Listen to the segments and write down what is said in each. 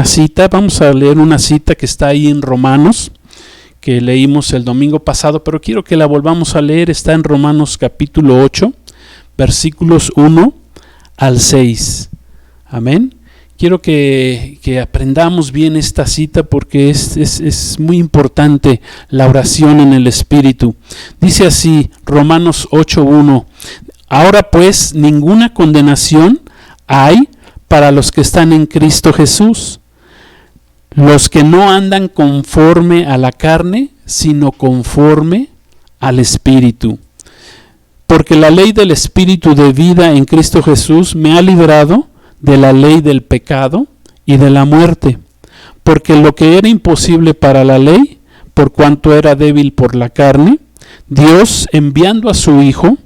Cita, vamos a leer una cita que está ahí en Romanos, que leímos el domingo pasado, pero quiero que la volvamos a leer. Está en Romanos capítulo 8, versículos 1 al 6. Amén. Quiero que aprendamos bien esta cita porque es muy importante la oración en el Espíritu. Dice así, Romanos 8:1: Ahora pues ninguna condenación hay para los que están en Cristo Jesús, los que no andan conforme a la carne, sino conforme al Espíritu. Porque la ley del Espíritu de vida en Cristo Jesús me ha librado de la ley del pecado y de la muerte. Porque lo que era imposible para la ley, por cuanto era débil por la carne, Dios, enviando a su Hijo,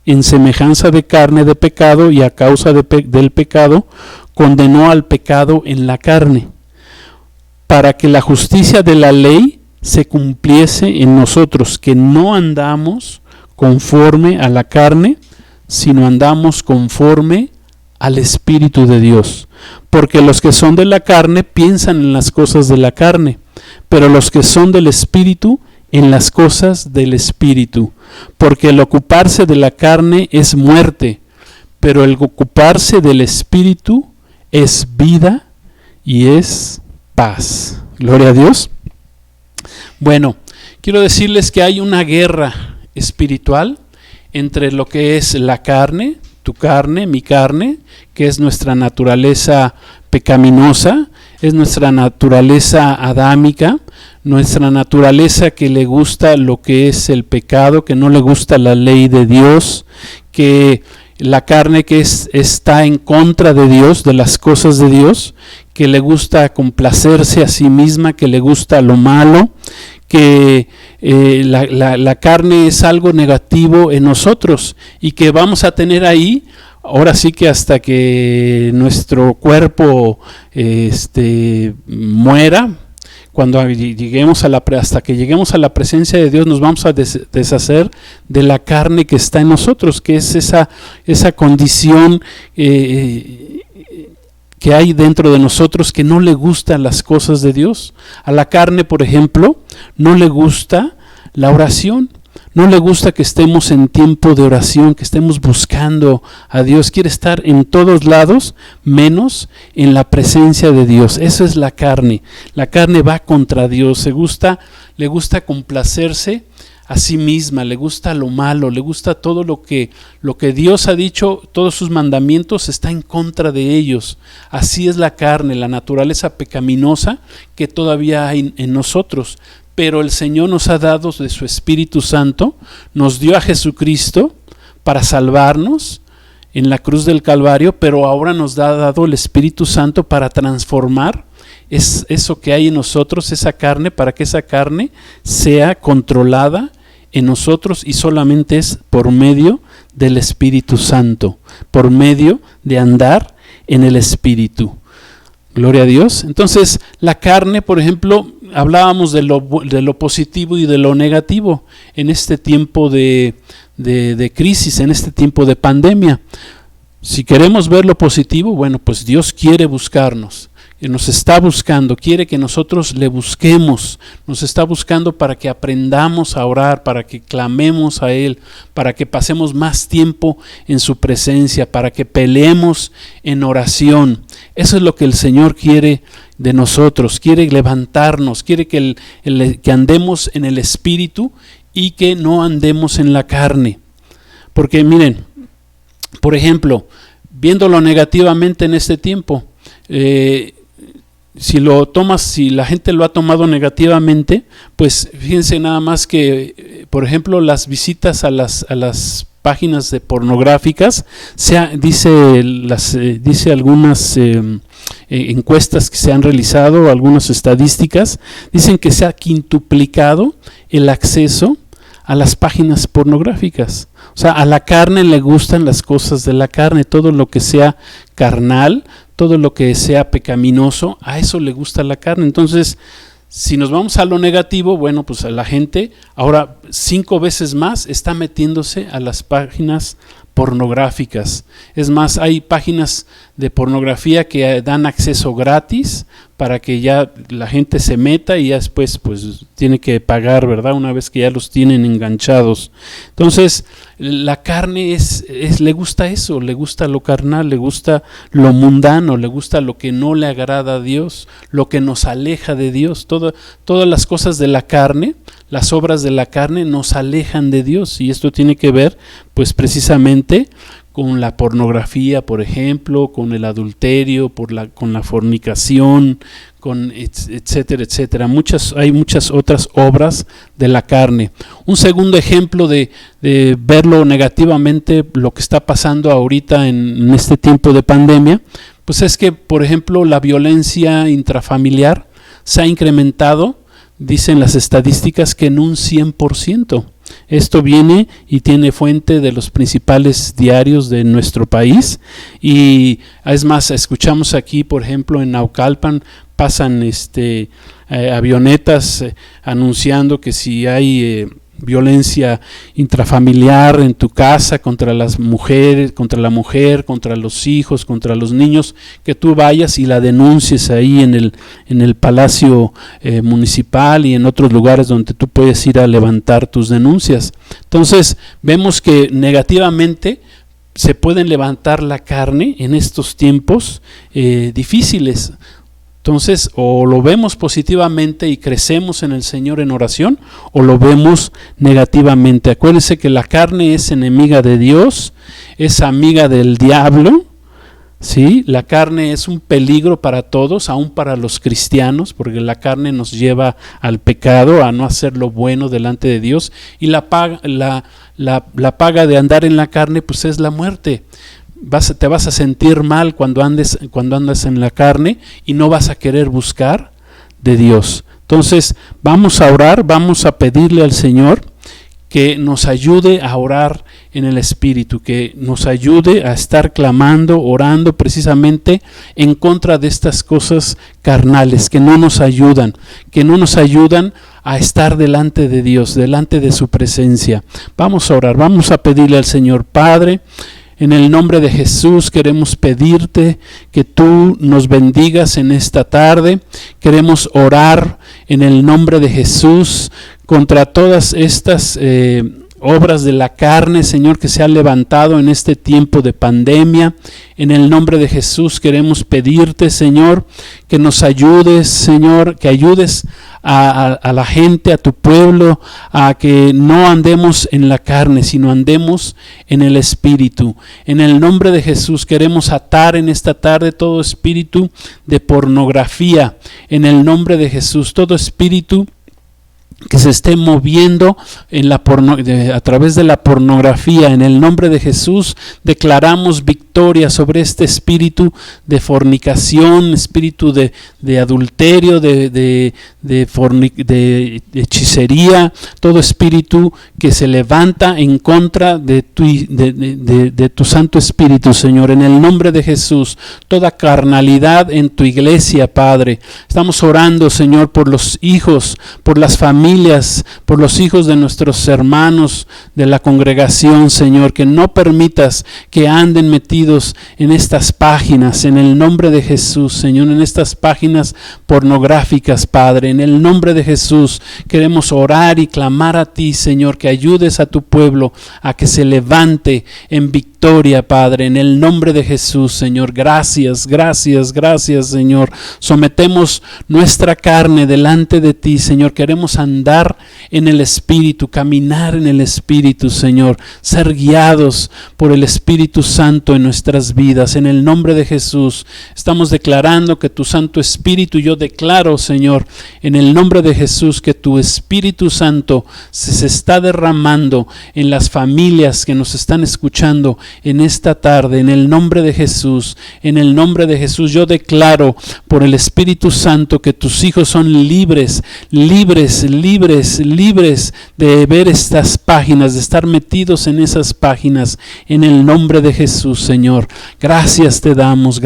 en semejanza de carne de pecado y a causa del pecado, condenó al pecado en la carne, para que la justicia de la ley se cumpliese en nosotros, que no andamos conforme a la carne, sino andamos conforme al Espíritu de Dios. Porque los que son de la carne piensan en las cosas de la carne, pero los que son del Espíritu en las cosas del Espíritu. Porque el ocuparse de la carne es muerte, pero el ocuparse del Espíritu es vida y es paz. Gloria a Dios. Bueno, quiero decirles que hay una guerra espiritual entre lo que es la carne, tu carne, mi carne, que es nuestra naturaleza pecaminosa, es nuestra naturaleza adámica, nuestra naturaleza que le gusta lo que es el pecado, que no le gusta la ley de Dios, que la carne que está en contra de Dios, de las cosas de Dios, que le gusta complacerse a sí misma, que le gusta lo malo, que la carne es algo negativo en nosotros y que vamos a tener ahí, ahora sí que hasta que nuestro cuerpo muera. Cuando lleguemos hasta que lleguemos a la presencia de Dios, nos vamos a deshacer de la carne que está en nosotros, que es esa condición que hay dentro de nosotros que no le gustan las cosas de Dios. A la carne, por ejemplo, no le gusta la oración. No le gusta que estemos en tiempo de oración, que estemos buscando a Dios. Quiere estar en todos lados, menos en la presencia de Dios. Eso es la carne. La carne va contra Dios. Le gusta complacerse a sí misma, le gusta lo malo, le gusta todo lo que Dios ha dicho, todos sus mandamientos está en contra de ellos. Así es la carne, la naturaleza pecaminosa que todavía hay en nosotros. Pero el Señor nos ha dado de su Espíritu Santo, nos dio a Jesucristo para salvarnos en la cruz del Calvario, pero ahora nos ha dado el Espíritu Santo para transformar eso que hay en nosotros, esa carne, para que esa carne sea controlada en nosotros, y solamente es por medio del Espíritu Santo, por medio de andar en el Espíritu. Gloria a Dios. Entonces, la carne, por ejemplo, hablábamos de lo positivo y de lo negativo en este tiempo de crisis, en este tiempo de pandemia. Si queremos ver lo positivo, bueno, pues Dios quiere buscarnos, nos está buscando, quiere que nosotros le busquemos, nos está buscando para que aprendamos a orar, para que clamemos a Él, para que pasemos más tiempo en su presencia, para que peleemos en oración. Eso es lo que el Señor quiere de nosotros, quiere levantarnos, quiere que andemos en el Espíritu y que no andemos en la carne. Porque miren, por ejemplo, viéndolo negativamente en este tiempo, si la gente lo ha tomado negativamente, pues fíjense nada más que, por ejemplo, las visitas a las páginas de pornográficas, dice algunas encuestas que se han realizado, algunas estadísticas, dicen que se ha quintuplicado el acceso a las páginas pornográficas. O sea, a la carne le gustan las cosas de la carne, todo lo que sea carnal, todo lo que sea pecaminoso, a eso le gusta la carne. Entonces, si nos vamos a lo negativo, bueno, pues a la gente ahora 5 veces más está metiéndose a las páginas pornográficas. Es más, hay páginas de pornografía que dan acceso gratis para que ya la gente se meta y ya después pues tiene que pagar, ¿verdad? Una vez que ya los tienen enganchados. Entonces, la carne le gusta eso, le gusta lo carnal, le gusta lo mundano, le gusta lo que no le agrada a Dios, lo que nos aleja de Dios. Todas las cosas de la carne, las obras de la carne nos alejan de Dios, y esto tiene que ver pues precisamente con la pornografía, por ejemplo, con el adulterio, con la fornicación, con etcétera, etcétera. Hay muchas otras obras de la carne. Un segundo ejemplo de verlo negativamente, lo que está pasando ahorita en este tiempo de pandemia, pues es que, por ejemplo, la violencia intrafamiliar se ha incrementado, dicen las estadísticas, que en un 100%. Esto viene y tiene fuente de los principales diarios de nuestro país, y es más, escuchamos aquí, por ejemplo, en Naucalpan pasan avionetas anunciando que si hay violencia intrafamiliar en tu casa, contra las mujeres, contra la mujer, contra los hijos, contra los niños, que tú vayas y la denuncies ahí en el Palacio Municipal y en otros lugares donde tú puedes ir a levantar tus denuncias. Entonces vemos que negativamente se pueden levantar la carne en estos tiempos difíciles. Entonces, o lo vemos positivamente y crecemos en el Señor en oración, o lo vemos negativamente. Acuérdense que la carne es enemiga de Dios, es amiga del diablo, ¿sí? La carne es un peligro para todos, aún para los cristianos, porque la carne nos lleva al pecado, a no hacer lo bueno delante de Dios, y la paga de andar en la carne pues es la muerte. Te vas a sentir mal cuando andas en la carne, y no vas a querer buscar de Dios. Entonces vamos a orar, vamos a pedirle al Señor que nos ayude a orar en el Espíritu, que nos ayude a estar clamando, orando precisamente en contra de estas cosas carnales que no nos ayudan a estar delante de Dios, delante de su presencia. Vamos a orar, vamos a pedirle al Señor. Padre, en el nombre de Jesús queremos pedirte que tú nos bendigas en esta tarde. Queremos orar en el nombre de Jesús contra todas estas obras de la carne, Señor, que se ha levantado en este tiempo de pandemia. En el nombre de Jesús queremos pedirte, Señor, que nos ayudes, Señor, que ayudes a la gente, a tu pueblo, a que no andemos en la carne, sino andemos en el Espíritu. En el nombre de Jesús queremos atar en esta tarde todo espíritu de pornografía. En el nombre de Jesús, todo espíritu que se esté moviendo a través de la pornografía, en el nombre de Jesús declaramos victoria sobre este espíritu de fornicación, espíritu de adulterio, de hechicería, todo espíritu que se levanta en contra de tu Santo Espíritu, Señor, en el nombre de Jesús. Toda carnalidad en tu iglesia, Padre, estamos orando, Señor, por los hijos, por las familias, por los hijos de nuestros hermanos de la congregación, Señor, que no permitas que anden metidos en estas páginas, en el nombre de Jesús, Señor, en estas páginas pornográficas, Padre. En el nombre de Jesús queremos orar y clamar a ti, Señor, que ayudes a tu pueblo a que se levante en victoria, Padre, en el nombre de Jesús, Señor. Gracias, gracias, gracias, Señor. Sometemos nuestra carne delante de ti, Señor. Queremos andar en el Espíritu, caminar en el Espíritu, Señor. Ser guiados por el Espíritu Santo en nuestras vidas. En el nombre de Jesús estamos declarando que tu Santo Espíritu, yo declaro, Señor, en el nombre de Jesús, que tu Espíritu Santo se está derramando en las familias que nos están escuchando en esta tarde. En el nombre de Jesús, en el nombre de Jesús, yo declaro por el Espíritu Santo que tus hijos son libres, libres, libres, libres de ver estas páginas, de estar metidos en esas páginas, en el nombre de Jesús, Señor. Gracias te damos,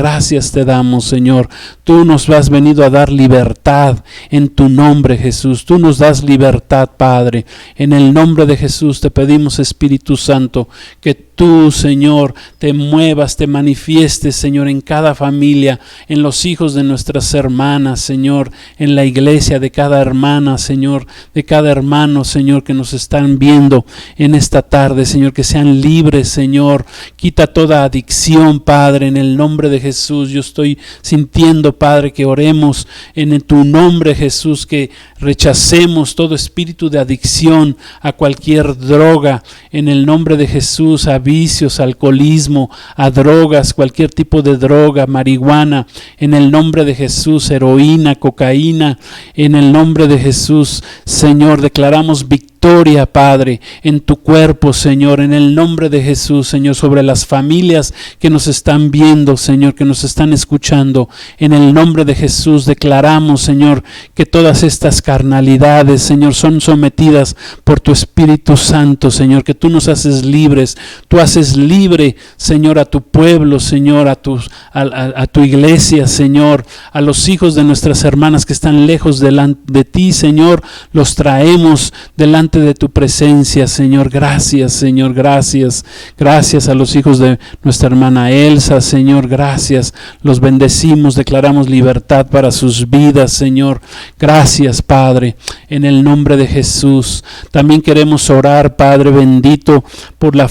Señor. Tú nos has venido a dar libertad en tu nombre, Jesús. Tú nos das libertad, Padre. En el nombre de Jesús te pedimos, Espíritu Santo, que tú, Señor, te muevas, te manifiestes, Señor, en cada familia, en los hijos de nuestras hermanas, Señor, en la iglesia de cada hermana, Señor, de cada hermano, Señor, que nos están viendo en esta tarde, Señor, que sean libres, Señor. Quita toda adicción, Padre, en el nombre de Jesús. Yo estoy sintiendo, Padre, que oremos en tu nombre, Jesús, que rechacemos todo espíritu de adicción a cualquier droga, en el nombre de Jesús, a vicios, alcoholismo, a drogas, cualquier tipo de droga, marihuana, en el nombre de Jesús, heroína, cocaína, en el nombre de Jesús, Señor, declaramos victoria, Padre, en tu cuerpo, Señor, en el nombre de Jesús, Señor, sobre las familias que nos están viendo, Señor, que nos están escuchando, en el nombre de Jesús declaramos, Señor, que todas estas carnalidades, Señor, son sometidas por tu Espíritu Santo, Señor, que tú nos haces libres, tú haces libre, Señor, a tu pueblo, Señor, a tu iglesia, Señor, a los hijos de nuestras hermanas que están lejos de ti, Señor, los traemos delante de tu presencia, Señor. Gracias, Señor, gracias. Gracias a los hijos de nuestra hermana Elsa, Señor, gracias. Los bendecimos, declaramos libertad para sus vidas, Señor. Gracias, Padre, en el nombre de Jesús. También queremos orar, Padre bendito, por la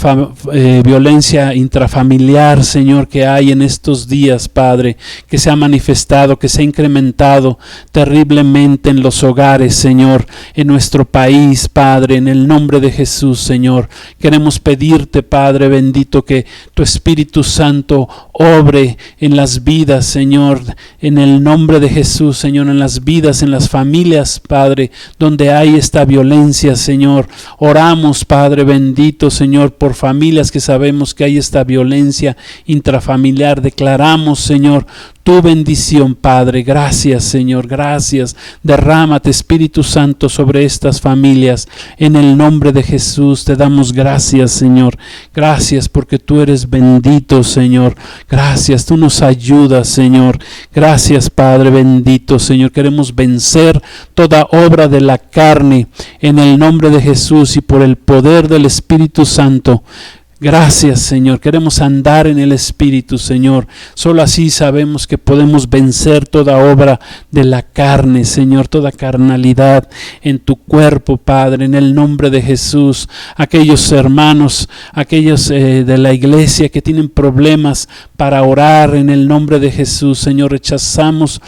violencia intrafamiliar, Señor, que hay en estos días, Padre, que se ha manifestado, que se ha incrementado terriblemente en los hogares, Señor, en nuestro país, Padre, en el nombre de Jesús, Señor. Queremos pedirte, Padre bendito, que tu Espíritu Santo obre en las vidas, Señor, en el nombre de Jesús, Señor, en las vidas, en las familias, Padre, donde hay esta violencia, Señor. Oramos, Padre bendito, Señor, por familias que sabemos que hay esta violencia intrafamiliar. Declaramos, Señor, tu bendición, Padre. Gracias, Señor, gracias. Derrámate, Espíritu Santo, sobre estas familias. En el nombre de Jesús te damos gracias, Señor. Gracias porque tú eres bendito, Señor. Gracias, tú nos ayudas, Señor. Gracias, Padre bendito, Señor. Queremos vencer toda obra de la carne en el nombre de Jesús y por el poder del Espíritu Santo. Gracias, Señor. Queremos andar en el Espíritu, Señor. Solo así sabemos que podemos vencer toda obra de la carne, Señor, toda carnalidad en tu cuerpo, Padre, en el nombre de Jesús. Aquellos hermanos, aquellos de la iglesia que tienen problemas para orar en el nombre de Jesús, Señor, rechazamos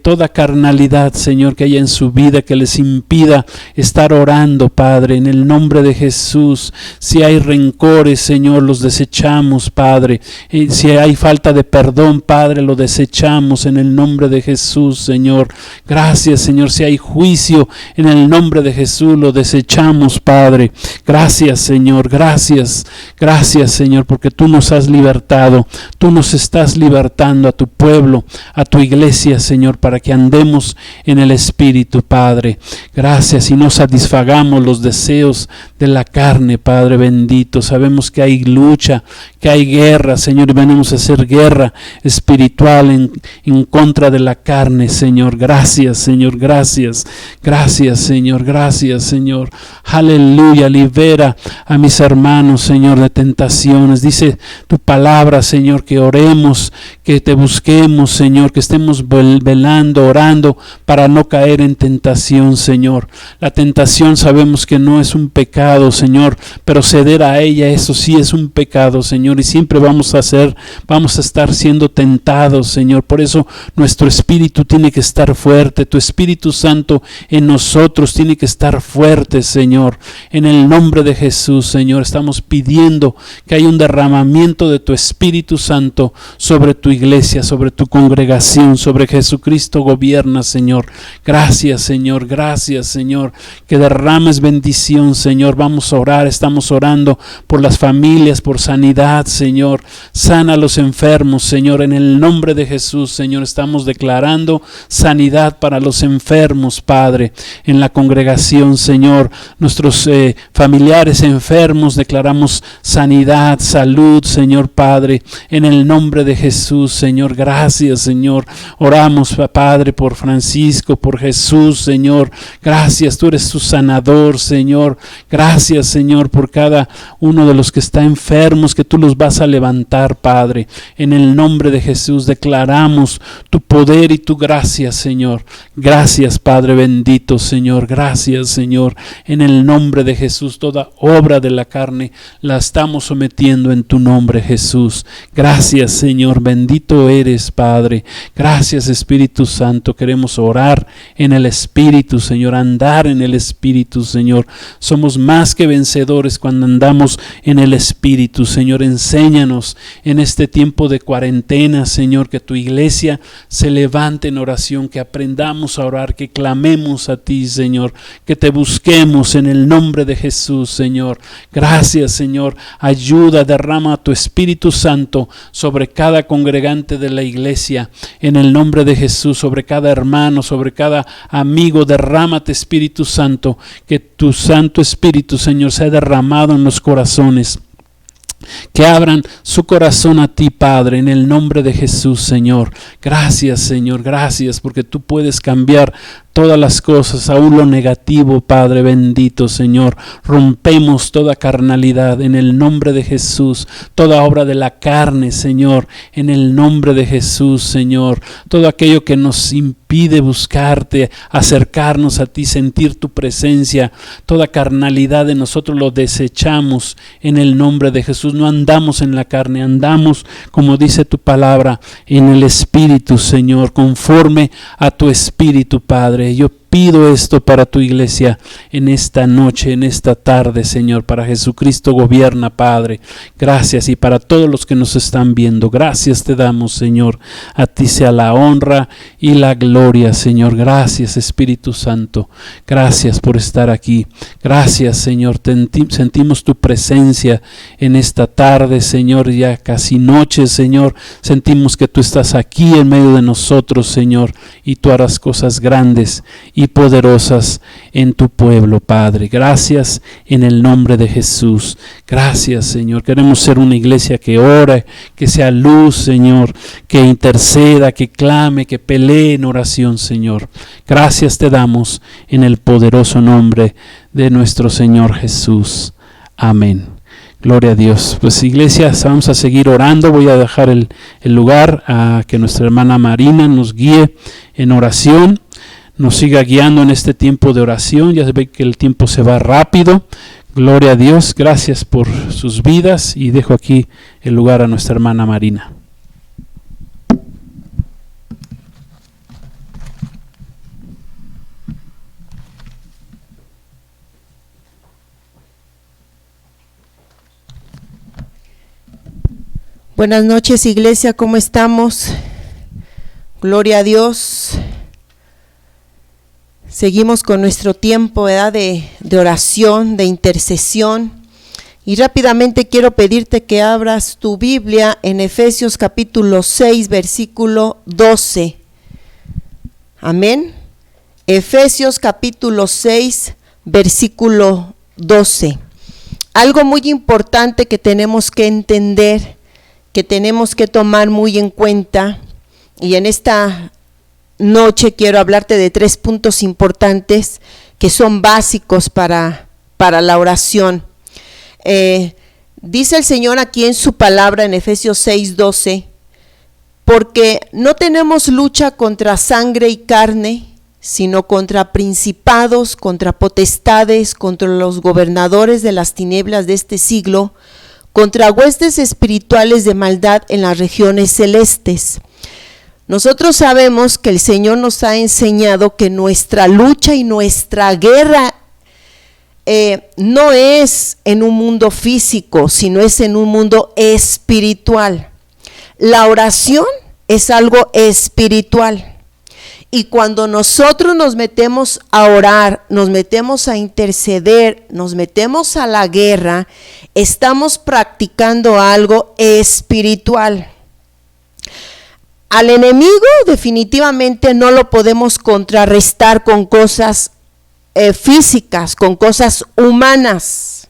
toda carnalidad, Señor, que haya en su vida que les impida estar orando, Padre, en el nombre de Jesús. Si hay rencores, Señor, los desechamos, Padre. Y si hay falta de perdón, Padre, lo desechamos en el nombre de Jesús, Señor. Gracias, Señor. Si hay juicio, en el nombre de Jesús lo desechamos, Padre. Gracias, Señor. Gracias. Gracias, Señor, porque tú nos has libertado. Tú nos estás libertando a tu pueblo, a tu iglesia, Señor, para que andemos en el Espíritu, Padre. Gracias y no satisfagamos los deseos de la carne, Padre bendito. Sabemos que hay lucha, que hay guerra, Señor, y venimos a hacer guerra espiritual en contra de la carne, Señor. Gracias, Señor, gracias. Gracias, Señor, gracias, Señor. Aleluya, libera a mis hermanos, Señor, de tentaciones. Dice tu palabra, Señor, que oremos, que te busquemos, Señor, que estemos velando, orando para no caer en tentación, Señor. La tentación sabemos que no es un pecado, Señor, pero ceder a ella, eso sí es un pecado, Señor, y siempre vamos a estar siendo tentados, Señor. Por eso nuestro espíritu tiene que estar fuerte, tu Espíritu Santo en nosotros tiene que estar fuerte, Señor. En el nombre de Jesús, Señor, estamos pidiendo que haya un derramamiento de tu Espíritu Santo sobre tu iglesia, sobre tu congregación, sobre Jesucristo gobierna, Señor. Gracias, Señor, gracias, Señor, que derrames bendición, Señor. Vamos a orar, estamos orando por las familias, por sanidad, Señor. Sana a los enfermos, Señor, en el nombre de Jesús, Señor. Estamos declarando sanidad para los enfermos, Padre, en la congregación, Señor. Nuestros familiares enfermos, declaramos sanidad, salud, Señor Padre, en el nombre de Jesús, Jesús, Señor. Gracias, Señor. Oramos, Padre, por Francisco, por Jesús, Señor. Gracias, tú eres su sanador, Señor. Gracias, Señor, por cada uno de los que está enfermos, que tú los vas a levantar, Padre. En el nombre de Jesús declaramos tu poder y tu gracia, Señor. Gracias, Padre bendito, Señor. Gracias, Señor. En el nombre de Jesús, toda obra de la carne la estamos sometiendo en tu nombre, Jesús. Gracias, Señor. Bendito eres, Padre. Gracias, Espíritu Santo. Queremos orar en el Espíritu, Señor. Andar en el Espíritu, Señor. Somos más que vencedores cuando andamos en el Espíritu, Señor. Enséñanos en este tiempo de cuarentena, Señor, que tu iglesia se levante en oración, que aprendamos a orar, que clamemos a ti, Señor, que te busquemos en el nombre de Jesús, Señor. Gracias, Señor. Ayuda, derrama tu Espíritu Santo sobre cada congregante de la iglesia, en el nombre de Jesús, sobre cada hermano, sobre cada amigo. Derrámate, Espíritu Santo, que tu Santo Espíritu, Señor, sea derramado en los corazones. Que abran su corazón a ti, Padre, en el nombre de Jesús, Señor. Gracias, Señor, gracias, porque tú puedes cambiar todas las cosas, aún lo negativo, Padre bendito, Señor. Rompemos toda carnalidad en el nombre de Jesús, toda obra de la carne, Señor, en el nombre de Jesús, Señor. Todo aquello que nos impide buscarte, acercarnos a ti, sentir tu presencia, toda carnalidad de nosotros lo desechamos en el nombre de Jesús. No andamos en la carne, andamos, como dice tu palabra, en el Espíritu, Señor, conforme a tu Espíritu, Padre. Yo pido esto para tu iglesia en esta noche, en esta tarde, Señor. Para Jesucristo gobierna, Padre. Gracias, y para todos los que nos están viendo, gracias te damos, Señor. A ti sea la honra y la gloria, Señor. Gracias, Espíritu Santo. Gracias por estar aquí. Gracias, Señor. Sentimos tu presencia en esta tarde, Señor, ya casi noche, Señor. Sentimos que tú estás aquí en medio de nosotros, Señor, y tú harás cosas grandes y poderosas en tu pueblo, Padre. Gracias en el nombre de Jesús. Gracias, Señor. Queremos ser una iglesia que ora, que sea luz, Señor, que interceda, que clame, que pelee en oración, Señor. Gracias te damos en el poderoso nombre de nuestro Señor Jesús. Amén. Gloria a Dios. Pues iglesia, vamos a seguir orando. Voy a dejar el lugar a que nuestra hermana Marina nos guíe en oración, nos siga guiando en este tiempo de oración. Ya se ve que el tiempo se va rápido. Gloria a Dios. Gracias por sus vidas y dejo aquí el lugar a nuestra hermana Marina. Buenas noches, iglesia, ¿cómo estamos? Gloria a Dios. Seguimos con nuestro tiempo, ¿verdad?, de oración, de intercesión. Y rápidamente quiero pedirte que abras tu Biblia en Efesios capítulo 6, versículo 12. Amén. Efesios capítulo 6, versículo 12. Algo muy importante que tenemos que entender, que tenemos que tomar muy en cuenta, y en esta noche quiero hablarte de 3 puntos importantes que son básicos para la oración. Dice el Señor aquí en su palabra en Efesios 6:12, porque no tenemos lucha contra sangre y carne, sino contra principados, contra potestades, contra los gobernadores de las tinieblas de este siglo, contra huestes espirituales de maldad en las regiones celestes. Nosotros sabemos que el Señor nos ha enseñado que nuestra lucha y nuestra guerra no es en un mundo físico, sino es en un mundo espiritual. La oración es algo espiritual. Y cuando nosotros nos metemos a orar, nos metemos a interceder, nos metemos a la guerra, estamos practicando algo espiritual. Al enemigo definitivamente no lo podemos contrarrestar con cosas físicas, con cosas humanas.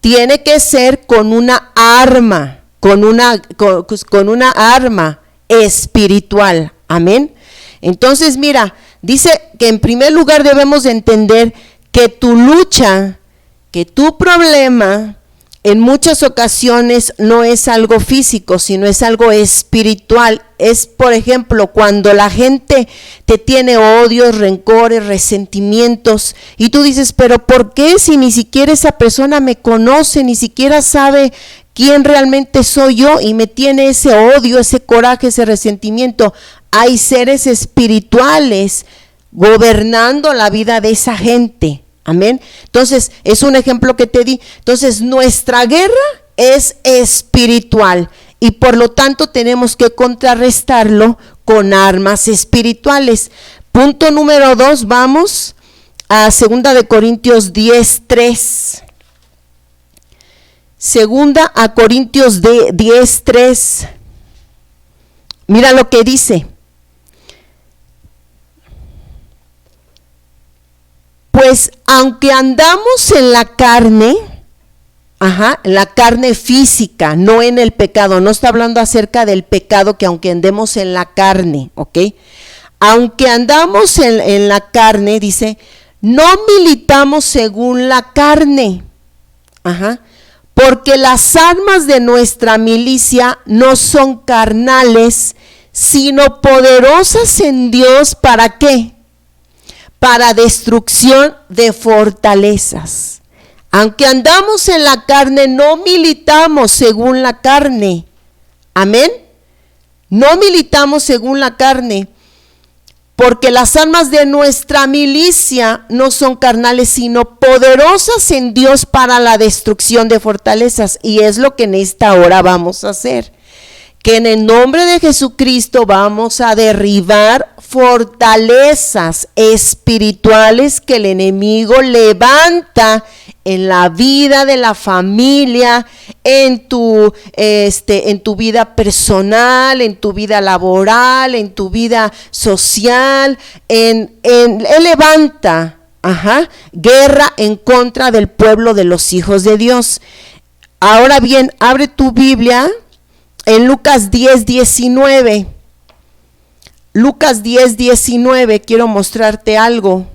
Tiene que ser con una arma, con una arma espiritual. Amén. Entonces, mira, dice que en primer lugar debemos de entender que tu lucha, que tu problema, en muchas ocasiones no es algo físico, sino es algo espiritual. Es, por ejemplo, cuando la gente te tiene odios, rencores, resentimientos, y tú dices, pero ¿por qué si ni siquiera esa persona me conoce, ni siquiera sabe quién realmente soy yo y me tiene ese odio, ese coraje, ese resentimiento? Hay seres espirituales gobernando la vida de esa gente. Amén. Entonces, es un ejemplo que te di. Entonces, nuestra guerra es espiritual y por lo tanto tenemos que contrarrestarlo con armas espirituales. Punto número 2, vamos a 2 de Corintios 10:3. 2 a Corintios 10:3. Mira lo que dice. Pues aunque andamos en la carne, en la carne física, no en el pecado, no está hablando acerca del pecado, que aunque andemos en la carne, ¿ok? Aunque andamos en la carne, dice, no militamos según la carne, porque las armas de nuestra milicia no son carnales, sino poderosas en Dios, ¿para qué? Para destrucción de fortalezas. Aunque andamos en la carne, no militamos según la carne. Amén. No militamos según la carne, porque las armas de nuestra milicia no son carnales, sino poderosas en Dios para la destrucción de fortalezas. Y es lo que en esta hora vamos a hacer. Que en el nombre de Jesucristo vamos a derribar fortalezas espirituales que el enemigo levanta en la vida de la familia, en tu vida personal, en tu vida laboral, en tu vida social. Él levanta guerra en contra del pueblo de los hijos de Dios. Ahora bien, abre tu Biblia en Lucas 10:19. Lucas 10:19, quiero mostrarte algo.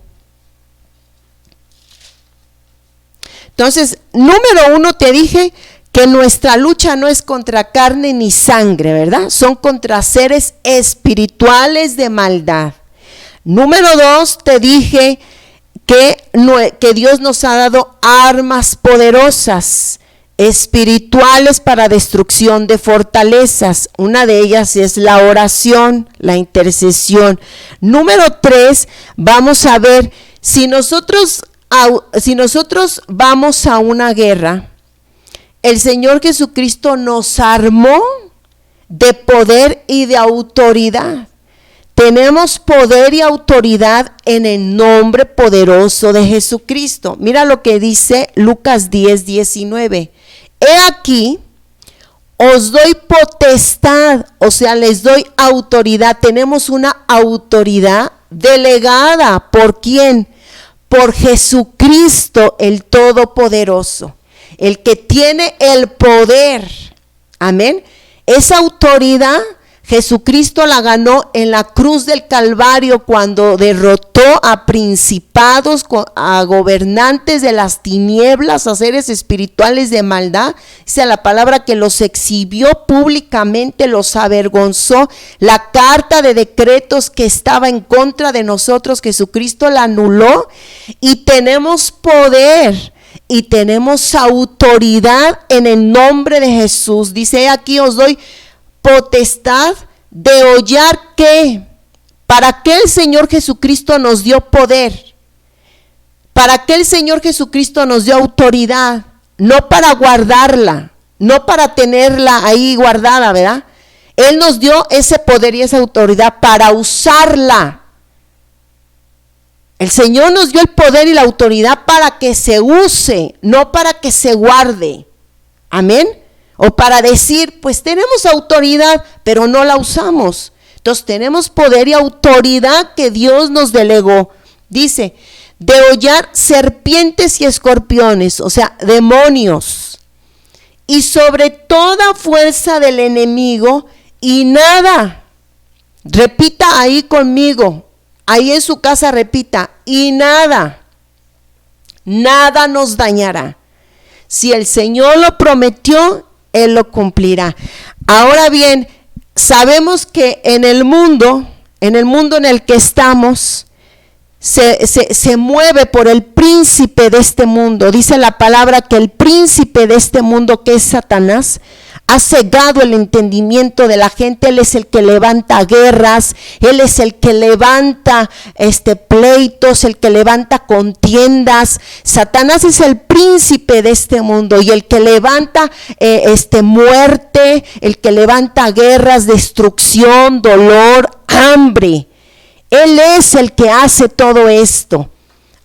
Entonces, número 1, te dije que nuestra lucha no es contra carne ni sangre, ¿verdad? Son contra seres espirituales de maldad. Número 2, te dije que Dios nos ha dado armas poderosas espirituales para destrucción de fortalezas. Una de ellas es la oración, la intercesión. Número 3, vamos a ver, si nosotros vamos a una guerra, el Señor Jesucristo nos armó de poder y de autoridad. Tenemos poder y autoridad en el nombre poderoso de Jesucristo. Mira lo que dice Lucas 10:19. He aquí, os doy potestad, o sea, les doy autoridad. Tenemos una autoridad delegada. ¿Por quién? Por Jesucristo, el Todopoderoso, el que tiene el poder. Amén. Esa autoridad Jesucristo la ganó en la cruz del Calvario cuando derrotó a principados, a gobernantes de las tinieblas, a seres espirituales de maldad. Dice la palabra que los exhibió públicamente, los avergonzó. La carta de decretos que estaba en contra de nosotros, Jesucristo la anuló, y tenemos poder y tenemos autoridad en el nombre de Jesús. Dice, aquí os doy potestad de hollar. ¿Qué? ¿Para qué el Señor Jesucristo nos dio poder? ¿Para qué el Señor Jesucristo nos dio autoridad? No para guardarla, no para tenerla ahí guardada, ¿verdad? Él nos dio ese poder y esa autoridad para usarla. El Señor nos dio el poder y la autoridad para que se use, no para que se guarde. Amén. O para decir, pues tenemos autoridad, pero no la usamos. Entonces tenemos poder y autoridad que Dios nos delegó. Dice, de hollar serpientes y escorpiones, o sea, demonios, y sobre toda fuerza del enemigo, y nada, repita ahí conmigo, ahí en su casa repita, y nada nos dañará. Si el Señor lo prometió, Él lo cumplirá. Ahora bien, sabemos que en el mundo en el que estamos, se mueve por el príncipe de este mundo. Dice la palabra que el príncipe de este mundo, que es Satanás, ha cegado el entendimiento de la gente. Él es el que levanta guerras, él es el que levanta pleitos, el que levanta contiendas. Satanás es el príncipe de este mundo y el que levanta muerte, el que levanta guerras, destrucción, dolor, hambre. Él es el que hace todo esto.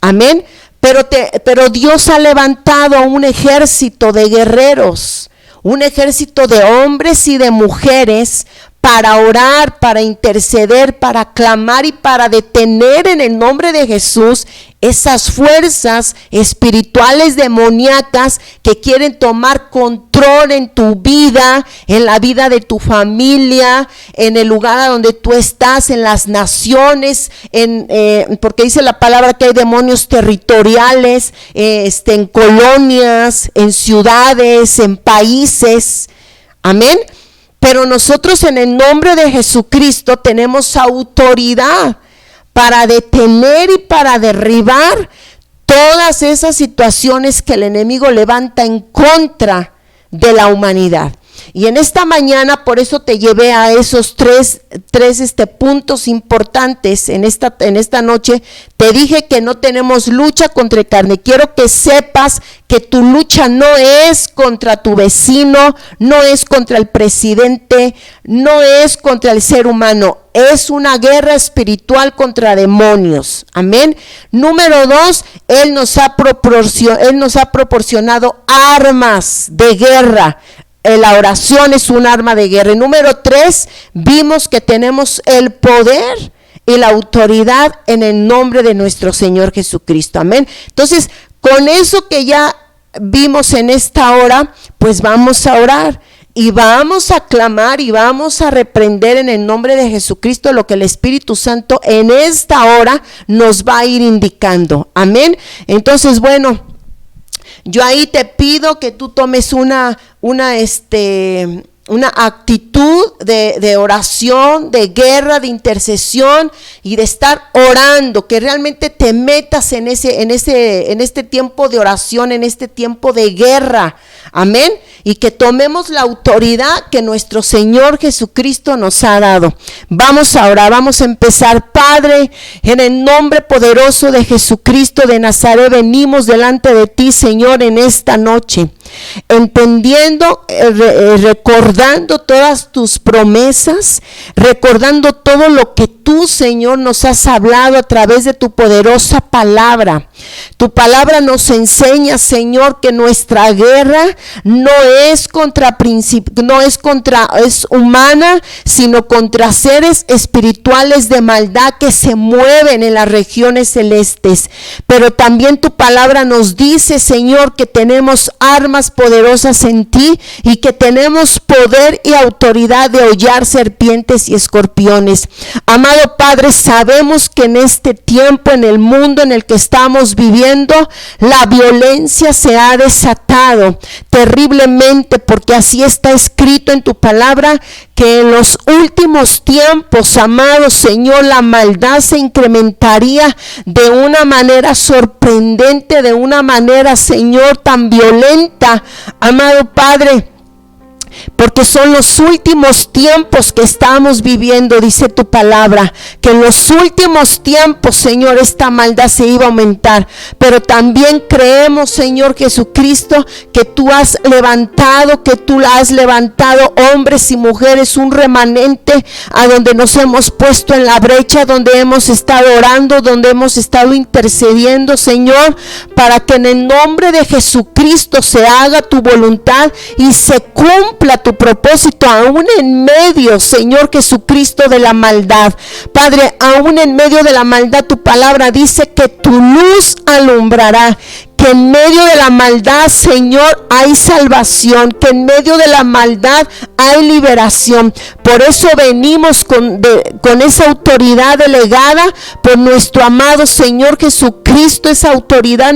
Amén. Pero Dios ha levantado un ejército de guerreros, un ejército de hombres y de mujeres para orar, para interceder, para clamar y para detener en el nombre de Jesús esas fuerzas espirituales demoníacas que quieren tomar control en tu vida, en la vida de tu familia, en el lugar a donde tú estás, en las naciones, porque dice la palabra que hay demonios territoriales, en colonias, en ciudades, en países. Amén. Pero nosotros en el nombre de Jesucristo tenemos autoridad para detener y para derribar todas esas situaciones que el enemigo levanta en contra de la humanidad. Y en esta mañana, por eso te llevé a esos tres puntos importantes en esta noche. Te dije que no tenemos lucha contra carne. Quiero que sepas que tu lucha no es contra tu vecino, no es contra el presidente, no es contra el ser humano. Es una guerra espiritual contra demonios. Amén. Número 2, Él nos ha proporcionado armas de guerra. La oración es un arma de guerra. Y número 3, vimos que tenemos el poder y la autoridad en el nombre de nuestro Señor Jesucristo. Amén. Entonces, con eso que ya vimos en esta hora, pues vamos a orar y vamos a clamar y vamos a reprender en el nombre de Jesucristo lo que el Espíritu Santo en esta hora nos va a ir indicando. Amén. Entonces, bueno, yo ahí te pido que tú tomes una actitud de oración, de guerra, de intercesión y de estar orando, que realmente te metas en este tiempo de oración, en este tiempo de guerra. Amén. Y que tomemos la autoridad que nuestro Señor Jesucristo nos ha dado. Vamos a orar, vamos a empezar. Padre, en el nombre poderoso de Jesucristo de Nazaret, venimos delante de ti, Señor, en esta noche, entendiendo, recordando todas tus promesas, recordando todo lo que tú, Señor, nos has hablado a través de tu poderosa palabra. Tu palabra nos enseña, Señor, que nuestra guerra no es humana, sino contra seres espirituales de maldad que se mueven en las regiones celestes. Pero también tu palabra nos dice, Señor, que tenemos armas poderosas en ti y que tenemos poder y autoridad de hollar serpientes y escorpiones. Amado Padre, sabemos que en este tiempo, en el mundo en el que estamos viviendo, la violencia se ha desatado terriblemente, porque así está escrito en tu palabra, que en los últimos tiempos, amado Señor, la maldad se incrementaría de una manera sorprendente, de una manera, Señor, tan violenta, amado Padre, porque son los últimos tiempos que estamos viviendo. Dice tu palabra que en los últimos tiempos, Señor, esta maldad se iba a aumentar. Pero también creemos, Señor Jesucristo, que tú has levantado hombres y mujeres, un remanente a donde nos hemos puesto en la brecha, donde hemos estado orando, donde hemos estado intercediendo, Señor, para que en el nombre de Jesucristo se haga tu voluntad y se cumpla tu propósito, aún en medio, Señor Jesucristo, de la maldad. Padre, aún en medio de la maldad, tu palabra dice que tu luz alumbrará, que en medio de la maldad, Señor, hay salvación, que en medio de la maldad hay liberación. Por eso venimos con esa autoridad delegada por nuestro amado Señor Jesucristo. Esa autoridad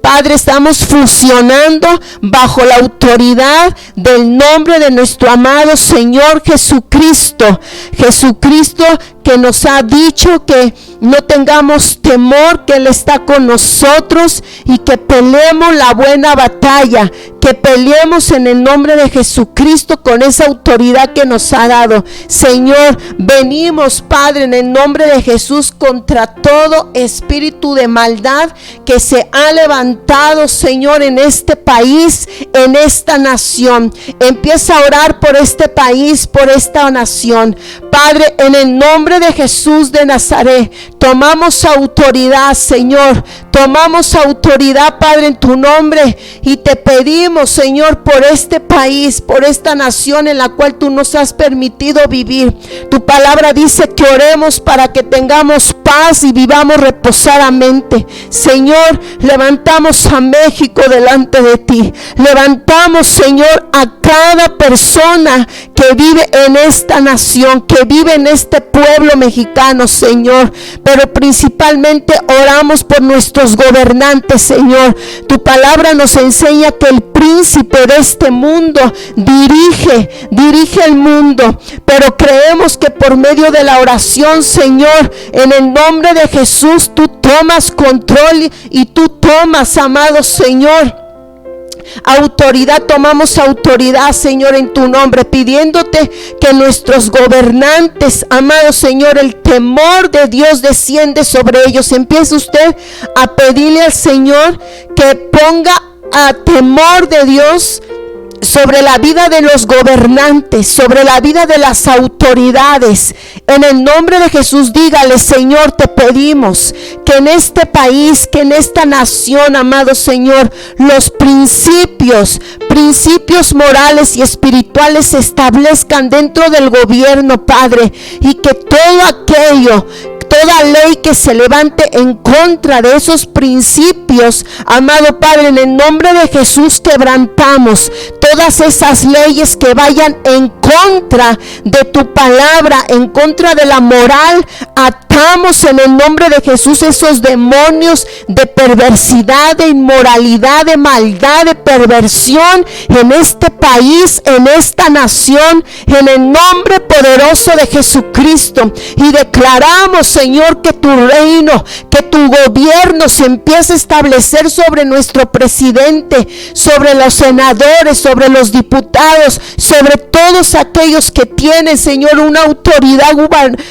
Padre, estamos fusionando bajo la autoridad del nombre de nuestro amado Señor Jesucristo. Jesucristo, que nos ha dicho que no tengamos temor, que Él está con nosotros y que peleemos la buena batalla, que peleemos en el nombre de Jesucristo con esa autoridad que nos ha dado. Señor, venimos, Padre, en el nombre de Jesús contra todo espíritu de maldad que se ha levantado, Señor, en este país, en esta nación. Empieza a orar por este país, por esta nación. Padre, en el nombre de Jesús de Nazaret, tomamos autoridad, Señor. Tomamos autoridad, Padre, en tu nombre, y te pedimos, Señor, por este país, por esta nación en la cual tú nos has permitido vivir. Tu palabra dice que oremos para que tengamos paz y vivamos reposadamente. Señor, levantamos a México delante de ti. Levantamos, Señor, a cada persona que vive en esta nación, que vive en este pueblo mexicano, Señor. Pero principalmente oramos por nuestros gobernantes, Señor. Tu palabra nos enseña que el príncipe de este mundo dirige el mundo, pero creemos que por medio de la oración, Señor, en el nombre de Jesús, tú tomas control y tú tomas, amado Señor, autoridad. Tomamos autoridad, Señor, en tu nombre, pidiéndote que nuestros gobernantes, amado Señor, el temor de Dios desciende sobre ellos. Empieza usted a pedirle al Señor que ponga a temor de Dios sobre la vida de los gobernantes, sobre la vida de las autoridades. En el nombre de Jesús, dígale: Señor, te pedimos que en este país, que en esta nación, amado Señor, los principios morales y espirituales se establezcan dentro del gobierno, Padre, y que todo aquello, toda ley que se levante en contra de esos principios, amado Padre, en el nombre de Jesús quebrantamos todas esas leyes que vayan en contra de tu palabra, en contra de la moral. Atamos en el nombre de Jesús esos demonios de perversidad, de inmoralidad, de maldad, de perversión en este país, en esta nación, en el nombre poderoso de Jesucristo. Y declaramos, Señor, que tu reino, que tu gobierno se empiece a establecer sobre nuestro presidente, sobre los senadores, sobre los diputados, sobre todos aquellos que tienen, Señor, una autoridad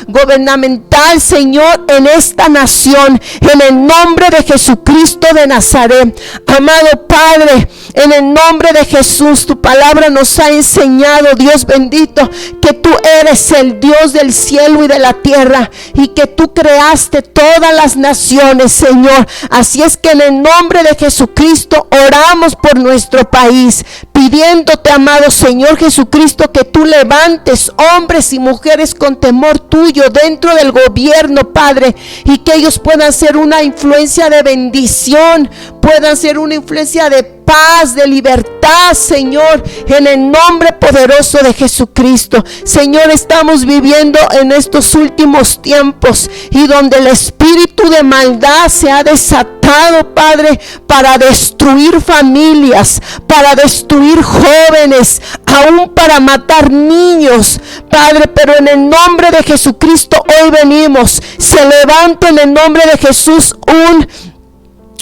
gubernamental, Señor, en esta nación, en el nombre de Jesucristo de Nazaret. Amado Padre, en el nombre de Jesús, tu palabra nos ha enseñado, Dios bendito, que tú eres el Dios del cielo y de la tierra, y que tú creaste todas las naciones, Señor. Así es que en el nombre de Jesucristo oramos por nuestro país, pidiéndote, amado Señor Jesucristo, que tú levantes hombres y mujeres con temor tuyo dentro del gobierno, Padre, y que ellos puedan ser una influencia de bendición, puedan ser una influencia de paz, de libertad, Señor, en el nombre poderoso de Jesucristo. Señor, estamos viviendo en estos últimos tiempos, y donde el espíritu de maldad se ha desatado, Padre, para destruir familias, para destruir jóvenes, aún para matar niños, Padre. Pero en el nombre de Jesucristo hoy venimos. Se levanta en el nombre de Jesús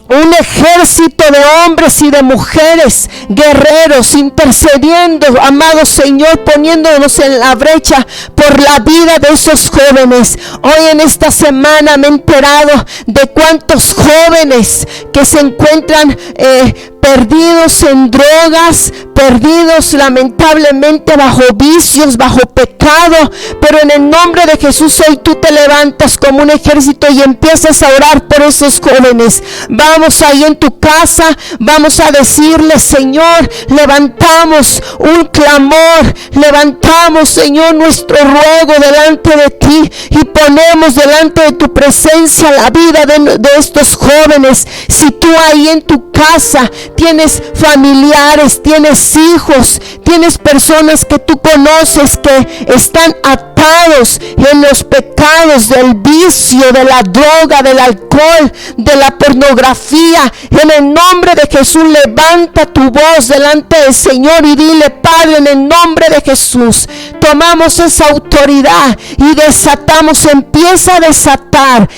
un ejército de hombres y de mujeres, guerreros, intercediendo, amado Señor, poniéndonos en la brecha por la vida de esos jóvenes. Hoy en esta semana me he enterado de cuántos jóvenes que se encuentran perdidos en drogas, perdidos lamentablemente bajo vicios, bajo pecado. Pero en el nombre de Jesús hoy tú te levantas como un ejército y empiezas a orar por esos jóvenes. Vamos ahí en tu casa, vamos a decirle: Señor, levantamos un clamor, levantamos, Señor, nuestro ruego delante de ti, y ponemos delante de tu presencia la vida de estos jóvenes. Si tú ahí en tu casa, tienes familiares, tienes hijos, tienes personas que tú conoces que están atados en los pecados del vicio, de la droga, del alcohol, de la pornografía. En el nombre de Jesús, levanta tu voz delante del Señor y dile: Padre, en el nombre de Jesús, tomamos esa autoridad y desatamos. Empieza a desatar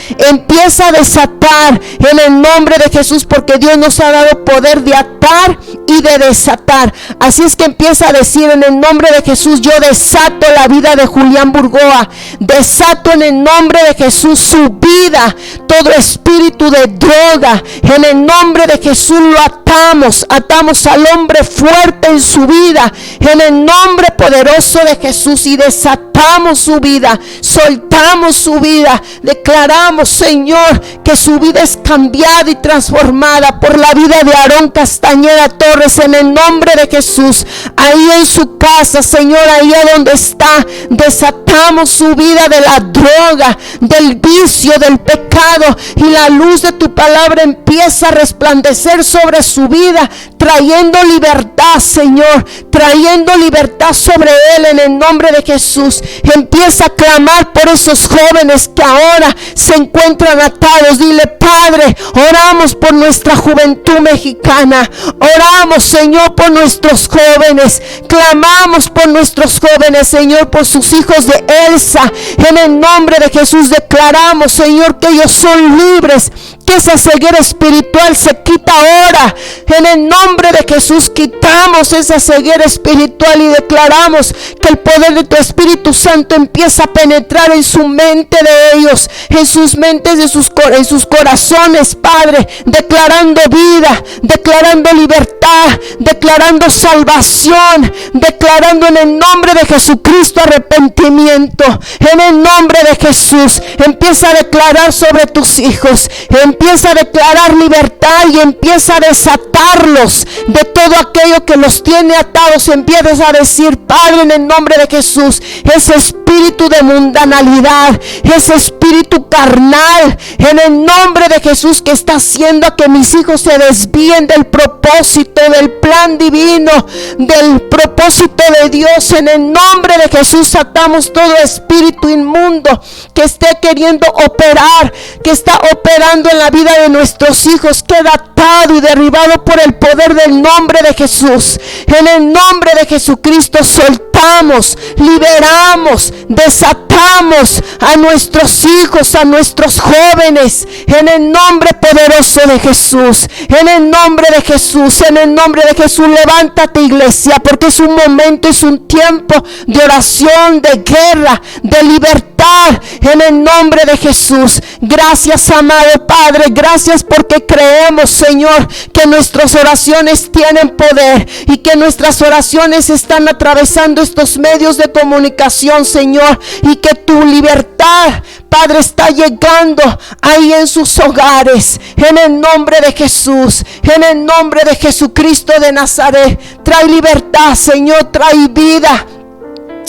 en el nombre de Jesús, porque Dios nos ha dado poder de atar y de desatar. Así es que empieza a decir: en el nombre de Jesús, yo desato la vida de Julián Burgoa, desato en el nombre de Jesús su vida, todo espíritu de droga, en el nombre de Jesús lo atamos al hombre fuerte en su vida, en el nombre poderoso de Jesús, y desatamos su vida, soltamos su vida, declaramos, Señor, que su vida es cambiada y transformada por la vida de Aarón Castañeda Torres, en el nombre de Jesús. Ahí en su casa, Señor, ahí donde está, desatamos su vida de la droga, del vicio, del pecado, y la luz de tu palabra empieza a resplandecer sobre su vida, trayendo libertad, Señor, trayendo libertad sobre él, en el nombre de Jesús. Empieza a clamar por esos jóvenes que ahora se encuentran atados. Dile: Padre, oramos por nuestra juventud mexicana, oramos, Señor, por nuestros jóvenes, clamamos por nuestros jóvenes, Señor, por sus hijos de Elsa. En el nombre de Jesús declaramos, Señor, que ellos son libres, que esa ceguera espiritual se quita ahora. En el nombre de Jesús quitamos esa ceguera espiritual y declaramos que el poder de tu Espíritu Santo empieza a penetrar en su mente de ellos, en sus mentes, en sus corazones, Padre, declarando vida, declarando libertad, declarando salvación, declarando en el nombre de Jesucristo arrepentimiento. En el nombre de Jesús empieza a declarar sobre tus hijos, empieza a declarar libertad y empieza a desatarlos de todo aquello que los tiene atados. Empiezas a decir: Padre, en el nombre de Jesús, ese espíritu de mundanalidad, ese espíritu carnal, en el nombre de Jesús, que está haciendo que mis hijos se desvíen del propósito, del plan divino, del propósito de Dios, en el nombre de Jesús atamos todo espíritu inmundo que esté queriendo operar, que está operando en la vida de nuestros hijos. Queda atado y derribado por el poder del nombre de Jesús. En el nombre de Jesucristo soltamos, liberamos, desatamos a nuestros hijos, a nuestros jóvenes, en el nombre poderoso de Jesús. En el nombre de Jesús, en el nombre de Jesús, levántate, iglesia, porque es un momento, es un tiempo de oración, de guerra, de libertad, en el nombre de Jesús. Gracias, amado Padre, gracias porque creemos, Señor, que nuestras oraciones tienen poder y que nuestras oraciones están atravesando estos medios de comunicación, Señor, y que tu libertad, Padre, está llegando ahí en sus hogares, en el nombre de Jesús, en el nombre de Jesucristo de Nazaret. Trae libertad, Señor, trae vida.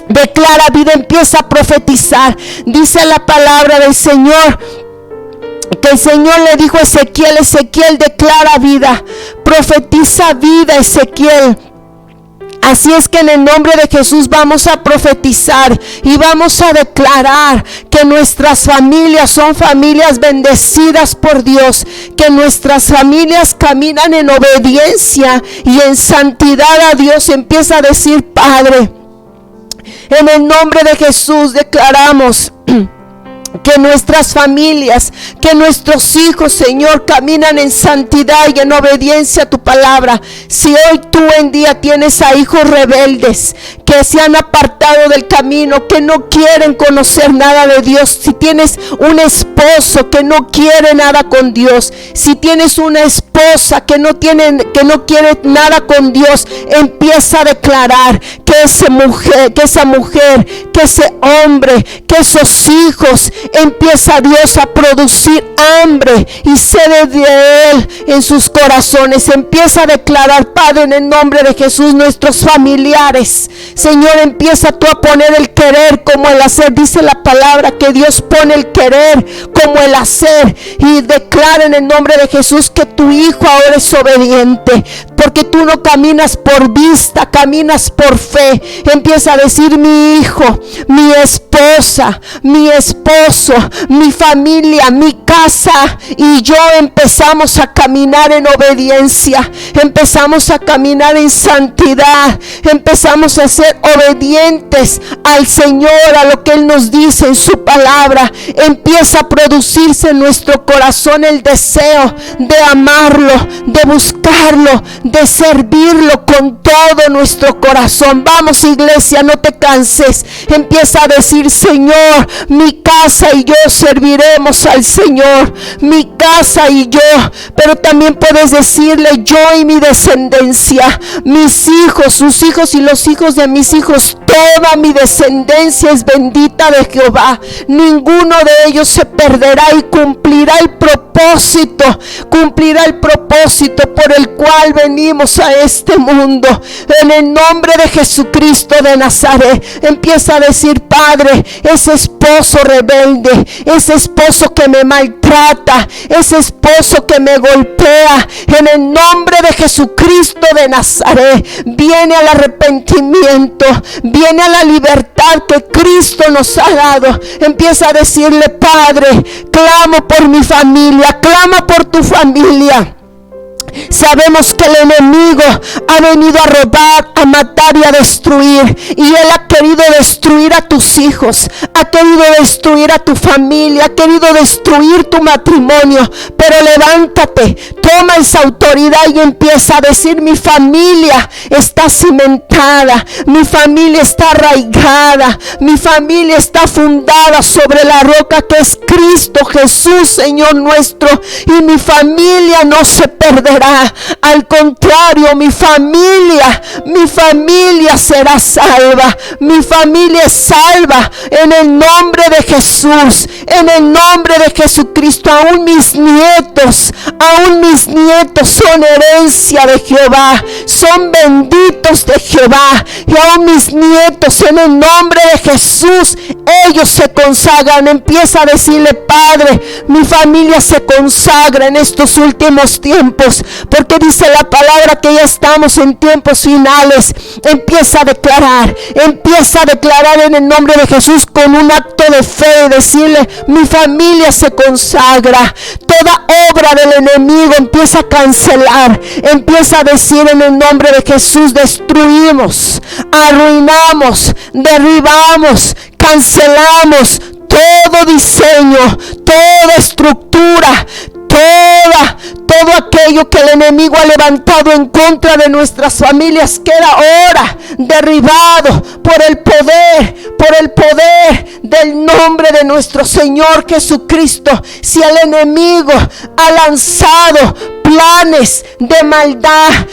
Declara vida, empieza a profetizar. Dice la palabra del Señor que el Señor le dijo a Ezequiel: Ezequiel, declara vida, profetiza vida, Ezequiel. Así es que en el nombre de Jesús vamos a profetizar y vamos a declarar que nuestras familias son familias bendecidas por Dios, que nuestras familias caminan en obediencia y en santidad a Dios. Empieza a decir: Padre, en el nombre de Jesús declaramos que nuestras familias, que nuestros hijos, Señor, caminan en santidad y en obediencia a tu palabra. Si hoy tú en día tienes a hijos rebeldes que se han apartado del camino, que no quieren conocer nada de Dios, si tienes un esposo que no quiere nada con Dios, si tienes una esposa que no quiere nada con Dios, empieza a declarar que esa mujer, que ese hombre, que esos hijos empieza Dios a producir hambre y sed de Él en sus corazones. Empieza a declarar, Padre, en el nombre de Jesús, nuestros familiares. Señor, empieza tú a poner el querer como el hacer. Dice la palabra que Dios pone el querer como el hacer, y declara en el nombre de Jesús que tu hijo ahora es obediente, porque tú no caminas por vista, caminas por fe. Empieza a decir: mi hijo, mi esposa, mi esposo, mi familia, mi casa y yo empezamos a caminar en obediencia, empezamos a caminar en santidad, empezamos a ser obedientes al Señor, a lo que Él nos dice en su palabra. Empieza a producirse en nuestro corazón el deseo de amarlo, de buscarlo, de servirlo con todo nuestro corazón. Vamos, iglesia, no te canses. Empieza a decir: Señor, mi casa y yo serviremos al Señor, mi casa y yo. Pero también puedes decirle: yo y mi descendencia, mis hijos, sus hijos y los hijos de mis hijos, toda mi descendencia es bendita de Jehová. Ninguno de ellos se perderá y cumplirá el propósito por el cual venimos a este mundo. En el nombre de Jesucristo de Nazaret, empieza a decir: Padre, ese esposo rebelde, ese esposo que me maltrata, ese esposo que me golpea, en el nombre de Jesucristo de Nazaret, viene al arrepentimiento, viene a la libertad que Cristo nos ha dado. Empieza a decirle: Padre, clamo por mi familia, clama por tu familia. Sabemos que el enemigo ha venido a robar, a matar y a destruir, y él ha querido destruir a tus hijos, ha querido destruir a tu familia, ha querido destruir tu matrimonio. Pero levántate, toma esa autoridad y empieza a decir: mi familia está cimentada, mi familia está arraigada, mi familia está fundada sobre la roca que es Cristo Jesús, Señor nuestro, y mi familia no se perderá. Al contrario, mi familia será salva. Mi familia es salva en el nombre de Jesús, en el nombre de Jesucristo. Aún mis nietos son herencia de Jehová, son benditos de Jehová. Y aún mis nietos, en el nombre de Jesús, ellos se consagran. Empieza a decirle: Padre, mi familia se consagra en estos últimos tiempos, porque dice la palabra que ya estamos en tiempos finales. Empieza a declarar en el nombre de Jesús con un acto de fe, decirle: mi familia se consagra. Toda obra del enemigo empieza a cancelar. Empieza a decir en el nombre de Jesús: destruimos, arruinamos, derribamos, cancelamos todo diseño, toda estructura, todo aquello que el enemigo ha levantado en contra de nuestras familias queda ahora derribado por el poder del nombre de nuestro Señor Jesucristo. Si el enemigo ha lanzado planes de maldad,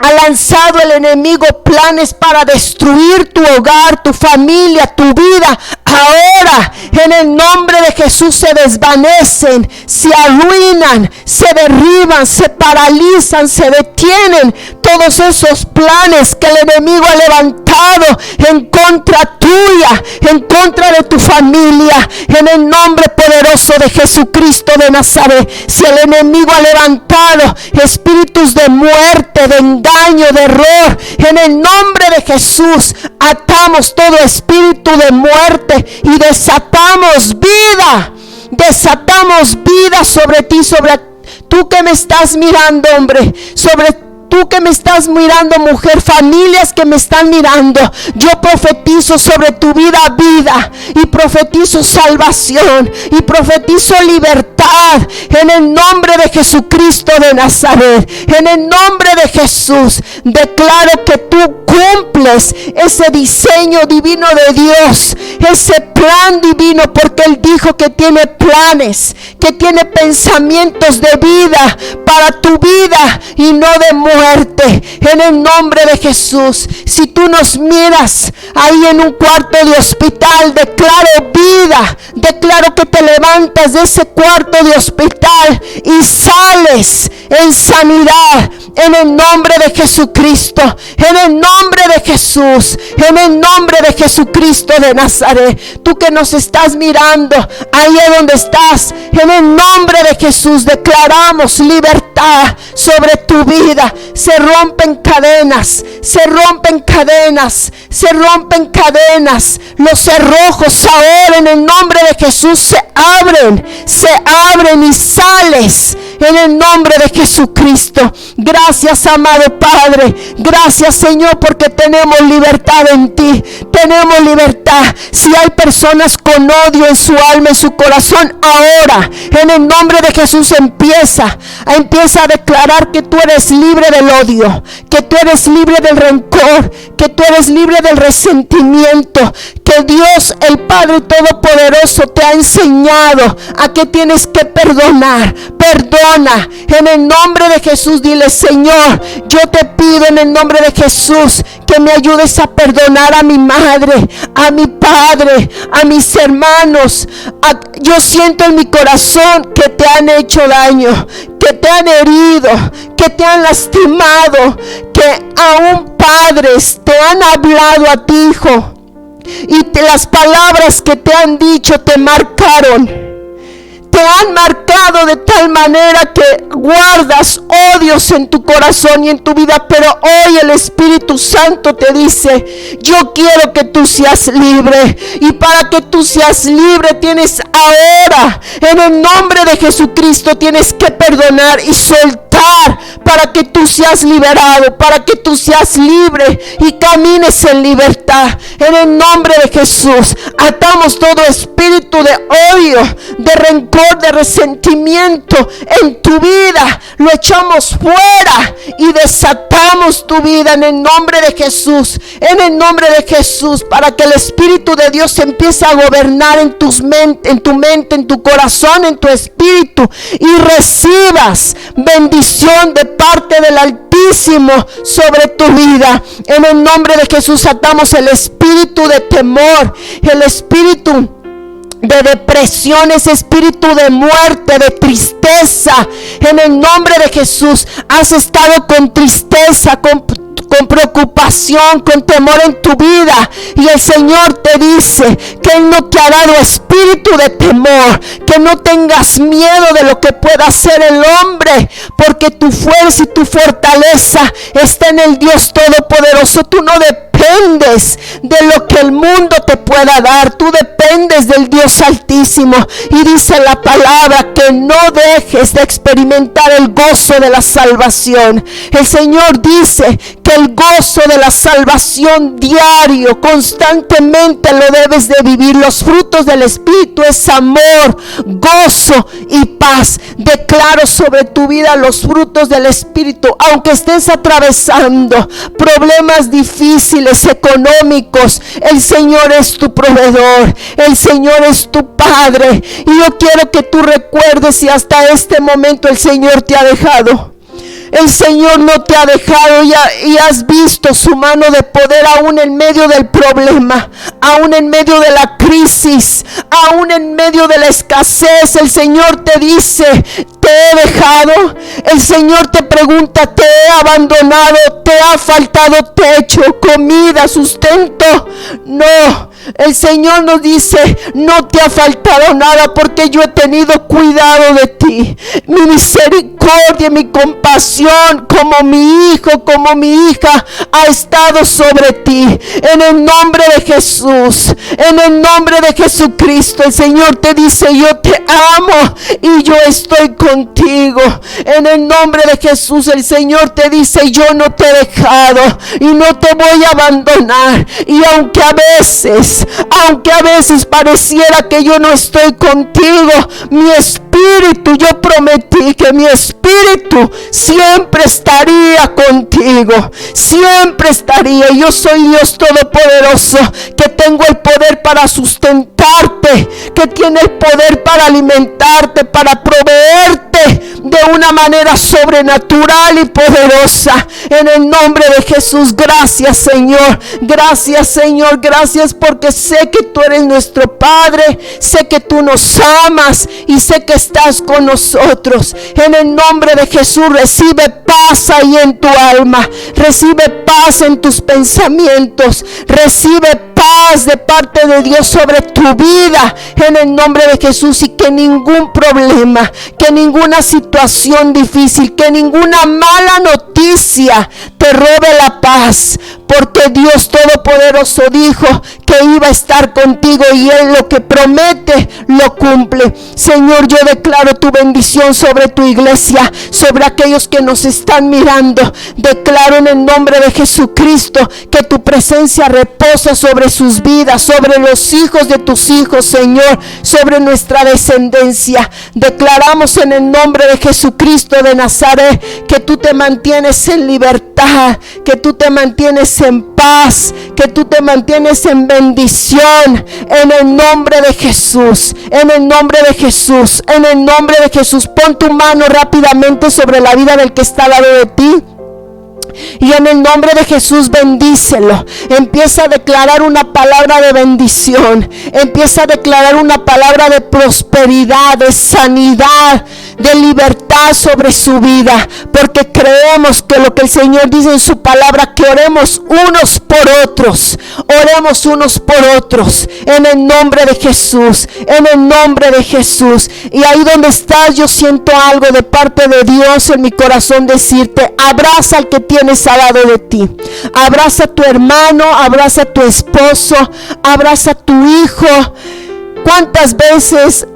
ha lanzado el enemigo planes para destruir tu hogar, tu familia, tu vida, ahora en el nombre de Jesús se desvanecen, se arruinan, se derriban, se paralizan, se detienen todos esos planes que el enemigo ha levantado en contra tuya, en contra de tu familia, en el nombre poderoso de Jesucristo de Nazaret. Si el enemigo ha levantado espíritus de muerte, de engaño, de error, en el nombre de Jesús atamos todo espíritu de muerte y desatamos vida sobre ti, sobre tú que me estás mirando, hombre, sobre tú que me estás mirando, mujer, familias que me están mirando. Yo profetizo sobre tu vida, y profetizo salvación, y profetizo libertad en el nombre de Jesucristo de Nazaret. En el nombre de Jesús declaro que tú cumples ese diseño divino de Dios, ese plan divino, porque Él dijo que tiene planes, que tiene pensamientos de vida para tu vida y no de muerte. muerte, en el nombre de Jesús. Si tú nos miras ahí en un cuarto de hospital, declaro vida, declaro que te levantas de ese cuarto de hospital y sales en sanidad, en el nombre de Jesucristo, en el nombre de Jesús, en el nombre de Jesucristo de Nazaret. Tú que nos estás mirando, ahí es donde estás, en el nombre de Jesús declaramos libertad sobre tu vida. Se rompen cadenas, se rompen cadenas, se rompen cadenas. Los cerrojos ahora en el nombre de Jesús se abren y sales en el nombre de Jesucristo. Gracias, amado Padre. Gracias, Señor, porque tenemos libertad en ti. Tenemos libertad. Si hay personas con odio en su alma, en su corazón, ahora en el nombre de Jesús empieza a declarar que tú eres libre del odio, que tú eres libre del rencor, que tú eres libre del resentimiento, que Dios el Padre Todopoderoso te ha enseñado a que tienes que perdonar. Perdona en el nombre de Jesús. Dile: Señor, yo te pido en el nombre de Jesús que me ayudes a perdonar a mi madre, a mi padre, a mis hermanos. Yo siento en mi corazón que te han hecho daño, que te han herido, que te han lastimado, que aún padres te han hablado a ti, hijo, y las palabras que te han dicho te marcaron. Te han marcado de tal manera que guardas odios en tu corazón y en tu vida. Pero hoy el Espíritu Santo te dice: yo quiero que tú seas libre. Y para que tú seas libre tienes ahora, en el nombre de Jesucristo, tienes que perdonar y soltar para que tú seas liberado, para que tú seas libre y camines en libertad. En el nombre de Jesús atamos todo espíritu de odio, de rencor, de resentimiento en tu vida. Lo echamos fuera y desatamos tu vida en el nombre de Jesús. En el nombre de Jesús, para que el Espíritu de Dios empiece a gobernar en tu mente, en tu corazón, en tu espíritu, y recibas bendición de parte del Altísimo sobre tu vida. En el nombre de Jesús atamos el espíritu de temor, el espíritu de depresión, ese espíritu de muerte, de tristeza. En el nombre de Jesús, has estado con tristeza, con preocupación, con temor en tu vida, y el Señor te dice que Él no te ha dado espíritu de temor, que no tengas miedo de lo que pueda hacer el hombre, porque tu fuerza y tu fortaleza está en el Dios Todopoderoso. Tú no dependes de lo que el mundo te pueda dar, tú dependes del Dios Altísimo. Y dice la palabra que no dejes de experimentar el gozo de la salvación. El Señor dice que el gozo de la salvación diario, constantemente lo debes de vivir. Los frutos del Espíritu es amor, gozo y paz. Declaro sobre tu vida los frutos del Espíritu, aunque estés atravesando problemas difíciles económicos. El Señor es tu proveedor, el Señor es tu Padre, y yo quiero que tú recuerdes si hasta este momento el Señor te ha dejado. El Señor no te ha dejado, y has visto su mano de poder aún en medio del problema, aún en medio de la crisis, aún en medio de la escasez. El Señor te dice: te he dejado. El Señor te pregunta: te he abandonado, te ha faltado techo, comida, sustento. No, el Señor nos dice: no te ha faltado nada, porque yo he tenido cuidado de ti. Mi misericordia, mi compasión, como mi hijo, como mi hija, ha estado sobre ti. En el nombre de Jesús, en el nombre de Jesucristo, el Señor te dice: yo te amo y yo estoy contigo. En el nombre de Jesús, el Señor te dice: yo no te he dejado y no te voy a abandonar. Y aunque a veces pareciera que yo no estoy contigo, mi espíritu, yo prometí que mi espíritu siempre estaría contigo, siempre estaría. Yo soy Dios Todopoderoso, que tengo el poder para sustentarte, que tiene el poder para alimentarte, para proveerte de una una manera sobrenatural y poderosa. En el nombre de Jesús, gracias Señor. Gracias Señor, gracias porque sé que tú eres nuestro Padre. Sé que tú nos amas y sé que estás con nosotros. En el nombre de Jesús, recibe paz ahí en tu alma. Recibe paz en tus pensamientos. Recibe paz de parte de Dios sobre tu vida en el nombre de Jesús, y que ningún problema, que ninguna situación difícil, que ninguna mala noticia te robe la paz, porque Dios Todopoderoso dijo que iba a estar contigo y Él lo que promete lo cumple. Señor, yo declaro tu bendición sobre tu iglesia, sobre aquellos que nos están mirando. Declaro en el nombre de Jesucristo que tu presencia reposa sobre sus vidas, sobre los hijos de tus hijos, Señor, sobre nuestra descendencia. Declaramos en el nombre de Jesucristo de Nazaret que tú te mantienes en libertad, que tú te mantienes en paz, que tú te mantienes en bendición, en el nombre de Jesús, en el nombre de Jesús, en el nombre de Jesús. Pon tu mano rápidamente sobre la vida del que está al lado de ti. Y en el nombre de Jesús bendícelo. Empieza a declarar una palabra de bendición. Empieza a declarar una palabra de prosperidad, de sanidad, de libertad sobre su vida. Porque creemos que lo que el Señor dice en su palabra, que oremos unos por otros. Oremos unos por otros. En el nombre de Jesús. En el nombre de Jesús. Y ahí donde estás, yo siento algo de parte de Dios en mi corazón decirte: abraza al que tienes al lado de ti. Abraza a tu hermano, abraza a tu esposo, abraza a tu hijo. ¿Cuántas veces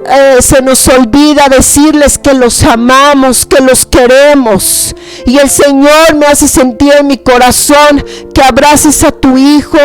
se nos olvida decirles que los amamos, que los queremos? Y el Señor me hace sentir en mi corazón que abraces a tu hijo,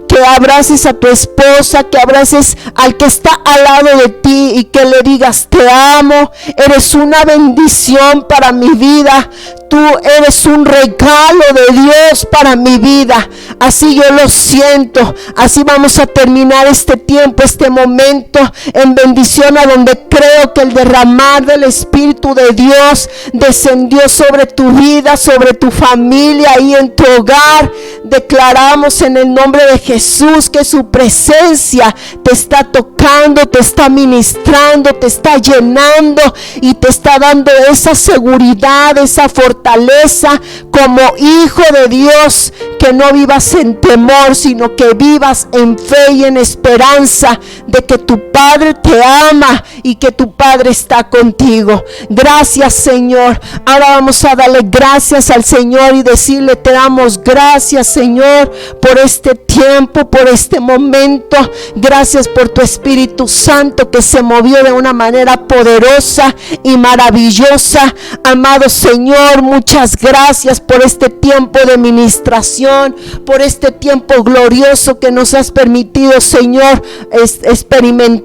que abraces a tu esposa, que abraces al que está al lado de ti y que le digas: te amo, eres una bendición para mi vida. Tú eres un regalo de Dios para mi vida. Así yo lo siento. Así vamos a terminar este tiempo, este momento en bendición, a donde creo que el derramar del Espíritu de Dios descendió sobre tu vida, sobre tu familia y en tu hogar. Declaramos en el nombre de Jesús que su presencia te está tocando, te está ministrando, te está llenando y te está dando esa seguridad, esa fortaleza como hijo de Dios, que no vivas en temor, sino que vivas en fe y en esperanza de que tu Padre te ama y que tu Padre está contigo. Gracias, Señor. Ahora vamos a darle gracias al Señor y decirle: te damos gracias, Señor, por este tiempo, por este momento. Gracias por tu Espíritu Santo que se movió de una manera poderosa y maravillosa. Amado Señor, muchas gracias por este tiempo de ministración, por este tiempo glorioso que nos has permitido, Señor, experimentar.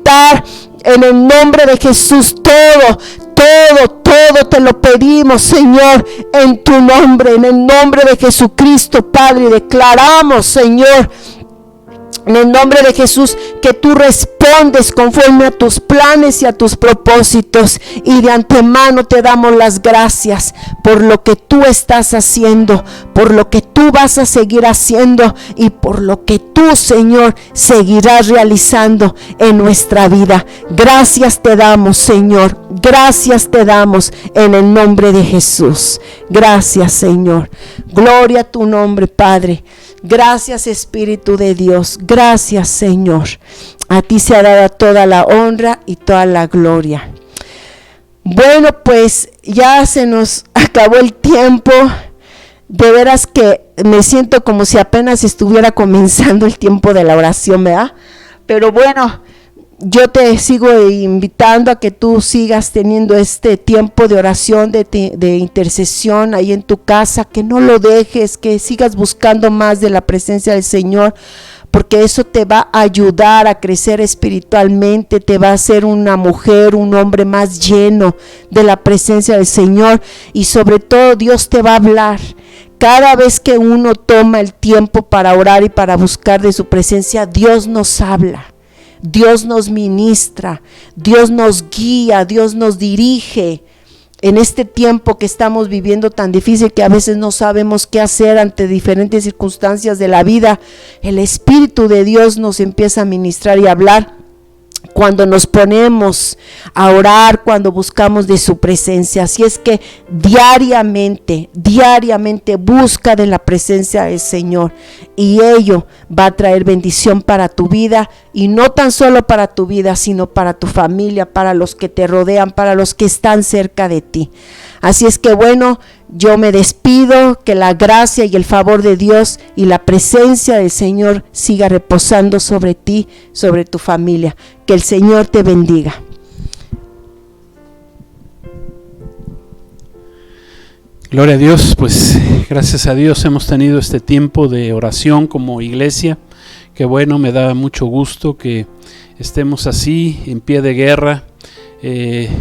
En el nombre de Jesús, todo te lo pedimos, Señor, en tu nombre, en el nombre de Jesucristo, Padre. Declaramos, Señor, en el nombre de Jesús, que tú respondes conforme a tus planes y a tus propósitos. Y de antemano te damos las gracias por lo que tú estás haciendo, por lo que tú vas a seguir haciendo y por lo que tú, Señor, seguirás realizando en nuestra vida. Gracias te damos, Señor. Gracias te damos en el nombre de Jesús. Gracias, Señor. Gloria a tu nombre, Padre. Gracias, Espíritu de Dios. Gracias, Señor. A ti se ha dado toda la honra y toda la gloria. Bueno, pues ya se nos acabó el tiempo. De veras que me siento como si apenas estuviera comenzando el tiempo de la oración, ¿verdad? Pero bueno, yo te sigo invitando a que tú sigas teniendo este tiempo de oración, de intercesión ahí en tu casa, que no lo dejes, que sigas buscando más de la presencia del Señor, porque eso te va a ayudar a crecer espiritualmente, te va a hacer una mujer, un hombre más lleno de la presencia del Señor, y sobre todo Dios te va a hablar. Cada vez que uno toma el tiempo para orar y para buscar de su presencia, Dios nos habla. Dios nos ministra, Dios nos guía, Dios nos dirige. en este tiempo que estamos viviendo tan difícil, que a veces no sabemos qué hacer ante diferentes circunstancias de la vida, el Espíritu de Dios nos empieza a ministrar y a hablar cuando nos ponemos a orar, cuando buscamos de su presencia. Así es que diariamente busca de la presencia del Señor, y ello va a traer bendición para tu vida, y no tan solo para tu vida, sino para tu familia, para los que te rodean, para los que están cerca de ti. Así es que bueno, yo me despido, que la gracia y el favor de Dios y la presencia del Señor siga reposando sobre ti, sobre tu familia. Que el Señor te bendiga. Gloria a Dios. Pues gracias a Dios hemos tenido este tiempo de oración como iglesia. Que bueno, me da mucho gusto que estemos así en pie de guerra.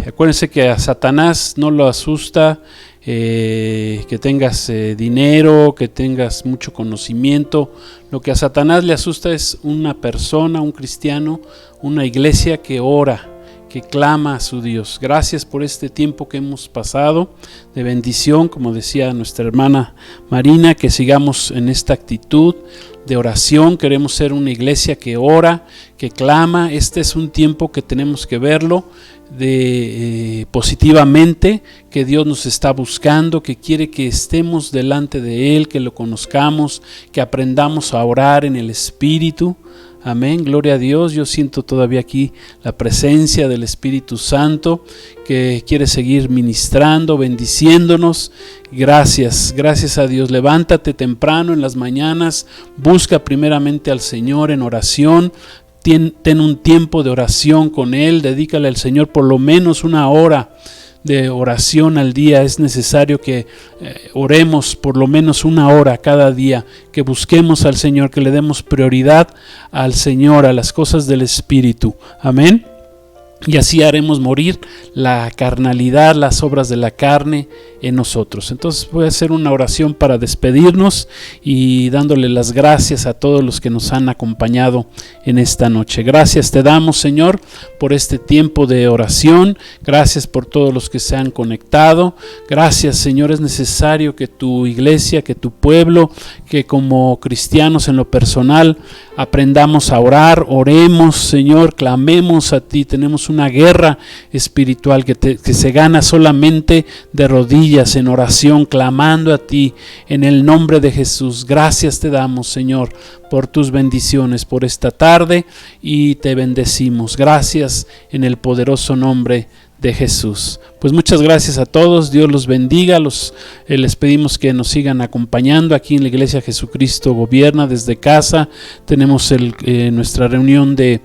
Acuérdense que a Satanás no lo asusta que tengas dinero, que tengas mucho conocimiento. Lo que a Satanás le asusta es una persona, un cristiano, una iglesia que ora, que clama a su Dios. Gracias por este tiempo que hemos pasado de bendición, como decía nuestra hermana Marina, que sigamos en esta actitud de oración. Queremos ser una iglesia que ora, que clama. Este es un tiempo que tenemos que verlo positivamente, que Dios nos está buscando, que quiere que estemos delante de Él, que lo conozcamos, que aprendamos a orar en el Espíritu. Amén, gloria a Dios. Yo siento todavía aquí la presencia del Espíritu Santo, que quiere seguir ministrando, bendiciéndonos. Gracias a Dios. Levántate temprano en las mañanas, busca primeramente al Señor en oración. Ten un tiempo de oración con Él, dedícale al Señor por lo menos una hora de oración al día. Es necesario que oremos por lo menos una hora cada día, que busquemos al Señor, que le demos prioridad al Señor, a las cosas del Espíritu. Amén. Y así haremos morir la carnalidad, las obras de la carne en nosotros. Entonces voy a hacer una oración para despedirnos y dándole las gracias a todos los que nos han acompañado en esta noche. Gracias te damos, Señor, por este tiempo de oración. Gracias por todos los que se han conectado. Gracias, Señor, es necesario que tu iglesia, que tu pueblo, que como cristianos en lo personal aprendamos a orar, oremos, Señor, clamemos a ti. Tenemos una guerra espiritual que se gana solamente de rodillas en oración, clamando a ti en el nombre de Jesús. Gracias te damos, Señor, por tus bendiciones por esta tarde, y te bendecimos. Gracias en el poderoso nombre de Jesús. Pues muchas gracias a todos, Dios los bendiga. Les pedimos que nos sigan acompañando aquí en la Iglesia Jesucristo Gobierna desde casa. Tenemos nuestra reunión de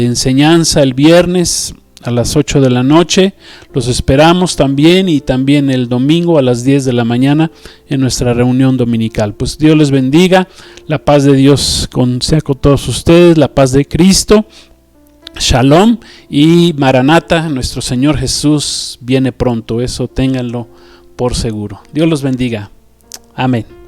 enseñanza el viernes a las 8 de la noche. Los esperamos también, y también el domingo a las 10 de la mañana en nuestra reunión dominical. Pues Dios les bendiga, la paz de Dios sea con todos ustedes, la paz de Cristo. Shalom y Maranata, nuestro Señor Jesús viene pronto, eso ténganlo por seguro. Dios los bendiga. Amén.